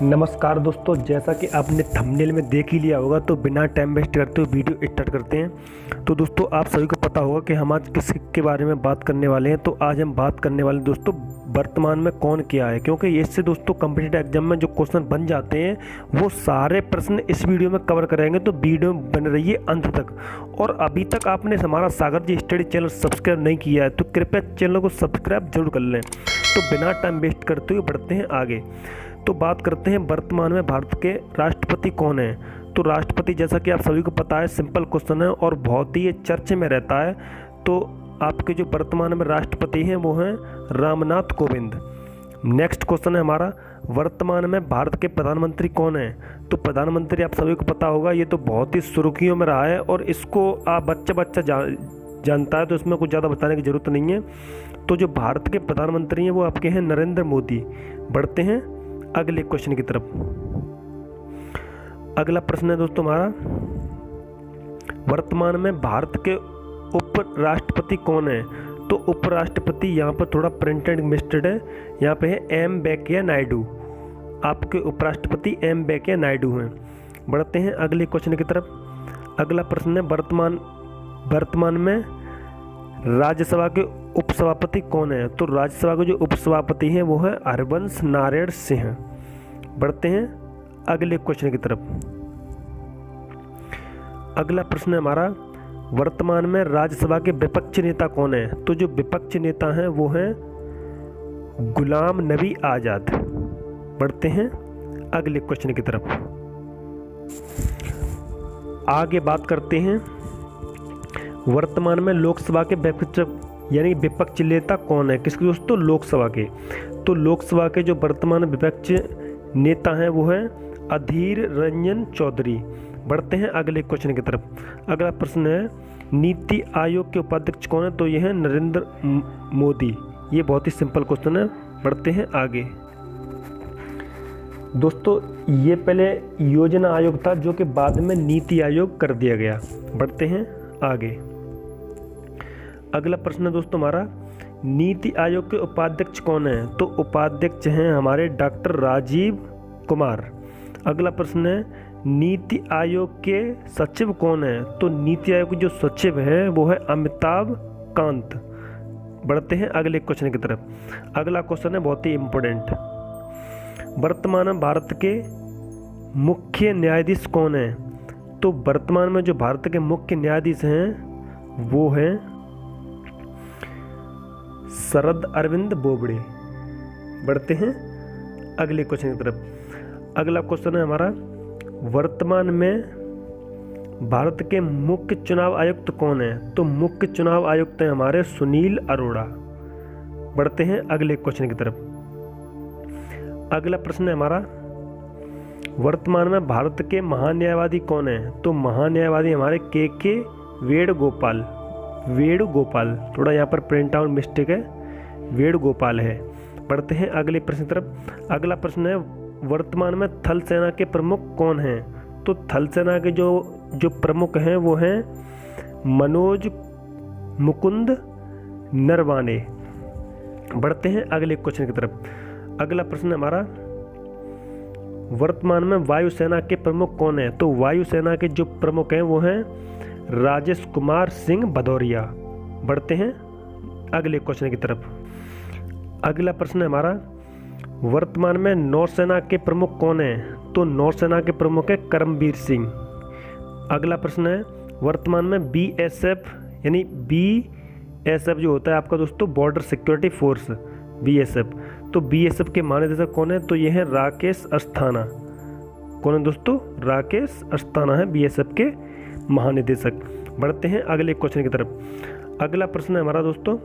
नमस्कार दोस्तों, जैसा कि आपने थंबनेल में देख ही लिया होगा तो बिना टाइम वेस्ट करते हुए वीडियो स्टार्ट करते हैं। तो दोस्तों आप सभी को पता होगा कि हम आज किसके बारे में बात करने वाले हैं। तो आज हम बात करने वाले हैं दोस्तों वर्तमान में कौन क्या है, क्योंकि इससे दोस्तों कॉम्पिटिटिव एग्जाम में जो क्वेश्चन बन जाते हैं वो सारे प्रश्न इस वीडियो में कवर करेंगे। तो वीडियो में बने रहिए अंत तक। और अभी तक आपने हमारा सागर जी स्टडी चैनल सब्सक्राइब नहीं किया है तो कृपया चैनल को सब्सक्राइब जरूर कर लें। तो बिना टाइम वेस्ट करते हुए बढ़ते हैं आगे। तो बात करते हैं वर्तमान में भारत के राष्ट्रपति कौन है। तो राष्ट्रपति जैसा कि आप सभी को पता है, सिंपल क्वेश्चन है और बहुत ही ये चर्चे में रहता है। तो आपके जो वर्तमान में राष्ट्रपति हैं वो हैं रामनाथ कोविंद। नेक्स्ट क्वेश्चन है हमारा, वर्तमान में भारत के प्रधानमंत्री कौन है। तो प्रधानमंत्री आप सभी को पता होगा, ये तो बहुत ही सुर्खियों में रहा है और इसको आप बच्चा जानता है, तो इसमें कुछ ज़्यादा बताने की ज़रूरत नहीं है। तो जो भारत के प्रधानमंत्री हैं वो आपके हैं नरेंद्र मोदी। बढ़ते हैं अगले क्वेश्चन की तरफ। अगला प्रश्न है दोस्तों हमारा, वर्तमान में भारत के उपराष्ट्रपति कौन है। तो उपराष्ट्रपति यहाँ पर थोड़ा प्रिंट एंड मिस्टेड है, यहाँ पे है एम वेंकैया नायडू। आपके उपराष्ट्रपति एम वेंकैया नायडू हैं। बढ़ते हैं अगले क्वेश्चन की तरफ। अगला प्रश्न है, वर्तमान में राज्यसभा के उपसभापति कौन है। तो राज्यसभा के जो उपसभापति हैं वो है हरिवंश नारायण सिंह। बढ़ते हैं अगले क्वेश्चन की तरफ। अगला प्रश्न है हमारा, वर्तमान में राज्यसभा के विपक्ष नेता कौन है। तो जो विपक्ष नेता हैं वो हैं गुलाम नबी आज़ाद। बढ़ते हैं अगले क्वेश्चन की तरफ। आगे बात करते हैं, वर्तमान में लोकसभा के विपक्ष नेता कौन है। किसके दोस्तों, लोकसभा के। तो लोकसभा के जो वर्तमान विपक्ष नेता हैं वो हैं अधीर रंजन चौधरी। बढ़ते हैं अगले क्वेश्चन की तरफ। अगला प्रश्न है, नीति आयोग के उपाध्यक्ष कौन है। तो ये है नरेंद्र मोदी। ये बहुत ही सिंपल क्वेश्चन है। बढ़ते हैं आगे। दोस्तों ये पहले योजना आयोग था जो कि बाद में नीति आयोग कर दिया गया। बढ़ते हैं आगे। अगला प्रश्न है दोस्तों हमारा, नीति आयोग के उपाध्यक्ष कौन है। तो उपाध्यक्ष हैं हमारे डॉक्टर राजीव कुमार। अगला प्रश्न है, नीति आयोग के सचिव कौन है। तो नीति आयोग के जो सचिव है वो है अमिताभ कांत। बढ़ते हैं अगले क्वेश्चन की तरफ। अगला क्वेश्चन है बहुत ही इम्पोर्टेंट, वर्तमान में भारत के मुख्य न्यायाधीश कौन है। तो वर्तमान में जो भारत के मुख्य न्यायाधीश हैं वो हैं शरद अरविंद बोबड़े। बढ़ते हैं अगले क्वेश्चन की तरफ। अगला क्वेश्चन है हमारा, वर्तमान में भारत के मुख्य चुनाव आयुक्त कौन है। तो मुख्य चुनाव आयुक्त हैं हमारे सुनील अरोड़ा। बढ़ते हैं अगले क्वेश्चन की तरफ। अगला प्रश्न है हमारा, वर्तमान में भारत के महान्यायवादी कौन है। तो महान्यायवादी हमारे के वेणुगोपाल। थोड़ा यहाँ पर प्रिंट आउट मिस्टेक है, वेणुगोपाल है। बढ़ते हैं अगले प्रश्न की तरफ। अगला प्रश्न है, वर्तमान में थल सेना के प्रमुख कौन हैं। तो थल सेना के जो प्रमुख हैं वो हैं मनोज मुकुंद नरवाने। बढ़ते हैं अगले क्वेश्चन की तरफ। अगला प्रश्न हमारा, वर्तमान में वायुसेना के प्रमुख कौन है। तो वायुसेना के जो प्रमुख हैं वो हैं राजेश कुमार सिंह भदौरिया। बढ़ते हैं अगले क्वेश्चन की तरफ। अगला प्रश्न है हमारा, वर्तमान में नौसेना के प्रमुख कौन है। तो नौसेना के प्रमुख है करमबीर सिंह। अगला प्रश्न है, वर्तमान में बीएसएफ यानी बीएसएफ जो होता है आपका दोस्तों बॉर्डर सिक्योरिटी फोर्स बीएसएफ, तो बीएसएफ के महानिदेशक कौन है। तो ये है राकेश अस्थाना। कौन है दोस्तों, राकेश अस्थाना है बीएसएफ के महानिदेशक। बढ़ते हैं अगले क्वेश्चन की तरफ। अगला प्रश्न है हमारा दोस्तों,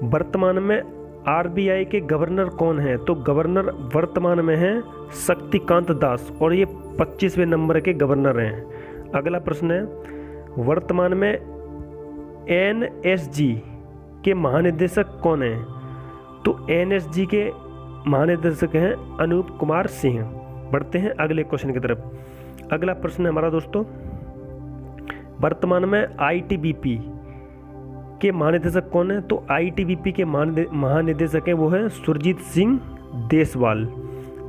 वर्तमान में आरबीआई के गवर्नर कौन है। तो गवर्नर वर्तमान में है शक्तिकांत दास और ये 25वें नंबर के गवर्नर हैं। अगला प्रश्न है, वर्तमान में एनएसजी के महानिदेशक कौन है। तो एनएसजी के महानिदेशक हैं अनूप कुमार सिंह। बढ़ते हैं अगले क्वेश्चन की तरफ। अगला प्रश्न है हमारा दोस्तों, वर्तमान में आईटीबीपी के महानिदेशक कौन है। तो आईटीबीपी के महानिदेशक हैं वो है सुरजीत सिंह देसवाल।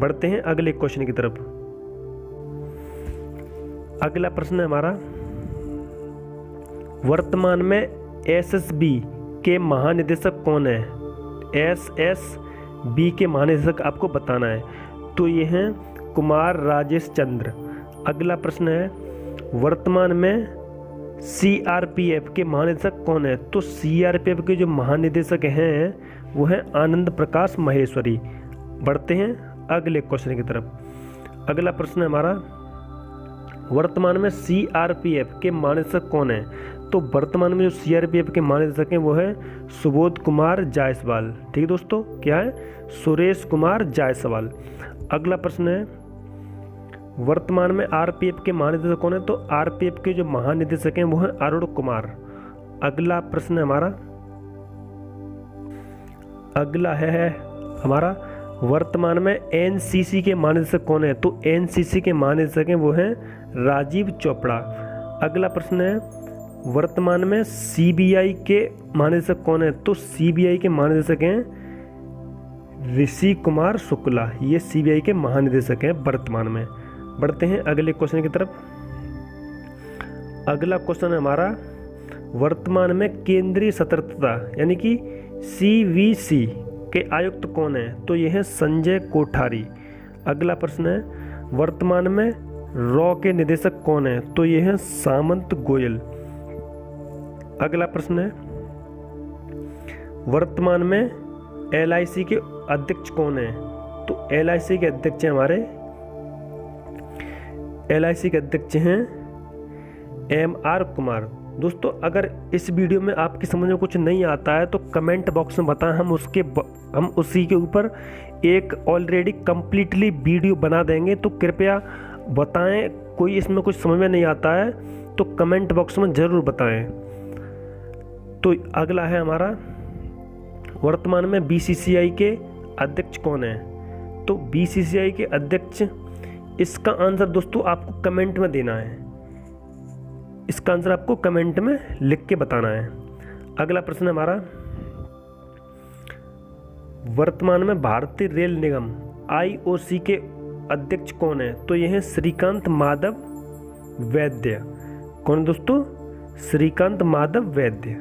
बढ़ते हैं अगले क्वेश्चन की तरफ। अगला प्रश्न है हमारा, वर्तमान में एसएसबी के महानिदेशक कौन है? एसएसबी के महानिदेशक आपको बताना है। तो ये हैं कुमार राजेश चंद्र। अगला प्रश्न है, वर्तमान में सीआरपीएफ के महानिदेशक कौन है? तो सीआरपीएफ के जो महानिदेशक हैं वो हैं आनंद प्रकाश महेश्वरी। बढ़ते हैं अगले क्वेश्चन की तरफ। अगला प्रश्न है हमारा, वर्तमान में सीआरपीएफ के महानिदेशक कौन है? तो वर्तमान में जो सीआरपीएफ के महानिदेशक हैं वो है सुबोध कुमार जायसवाल। ठीक है दोस्तों, क्या है? सुरेश कुमार जायसवाल। अगला प्रश्न है, वर्तमान में आरपीएफ के महानिदेशक कौन है? तो आरपीएफ के जो महानिदेशक हैं वो हैं अरुण कुमार। अगला प्रश्न है हमारा, अगला है हमारा, वर्तमान में एनसीसी के महानिदेशक कौन है? तो एनसीसी के महानिदेशक हैं वो हैं राजीव चोपड़ा। अगला प्रश्न है, वर्तमान में सीबीआई के महानिदेशक कौन है? तो सीबीआई के महानिदेशक हैं ऋषि कुमार शुक्ला। ये सीबीआई के महानिदेशक हैं वर्तमान में। बढ़ते हैं अगले क्वेश्चन की तरफ। अगला क्वेश्चन है हमारा, वर्तमान में केंद्रीय सतर्कता यानी कि सीवीसी के आयुक्त कौन है? तो ये है संजय कोठारी। अगला प्रश्न है, वर्तमान में रॉ के निदेशक कौन है? तो ये है सामंत गोयल। अगला प्रश्न है, वर्तमान में एलआईसी के अध्यक्ष कौन है? तो एलआईसी के अध्यक्ष हैं हमारे एलआईसी के अध्यक्ष हैं एमआर कुमार। दोस्तों, अगर इस वीडियो में आपकी समझ में कुछ नहीं आता है तो कमेंट बॉक्स में बताएं, हम उसी के ऊपर एक ऑलरेडी कम्प्लीटली वीडियो बना देंगे। तो कृपया बताएं, कोई इसमें कुछ समझ में नहीं आता है तो कमेंट बॉक्स में ज़रूर बताएं। तो अगला है हमारा, वर्तमान में बीसीसीआई के अध्यक्ष कौन है? तो बीसीसीआई के अध्यक्ष, इसका आंसर दोस्तों आपको कमेंट में देना है। इसका आंसर आपको कमेंट में लिख के बताना है। अगला प्रश्न है हमारा, वर्तमान में भारतीय रेल निगम आईओसी के अध्यक्ष कौन है? तो ये हैं श्रीकांत माधव वैद्य। कौन दोस्तों? श्रीकांत माधव वैद्य।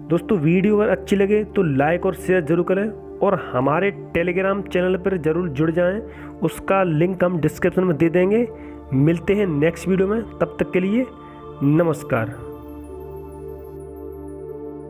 दोस्तों, वीडियो अगर अच्छी लगे तो लाइक और शेयर जरूर करें और हमारे टेलीग्राम चैनल पर जरूर जुड़ जाएं। उसका लिंक हम डिस्क्रिप्शन में दे देंगे। मिलते हैं नेक्स्ट वीडियो में, तब तक के लिए नमस्कार।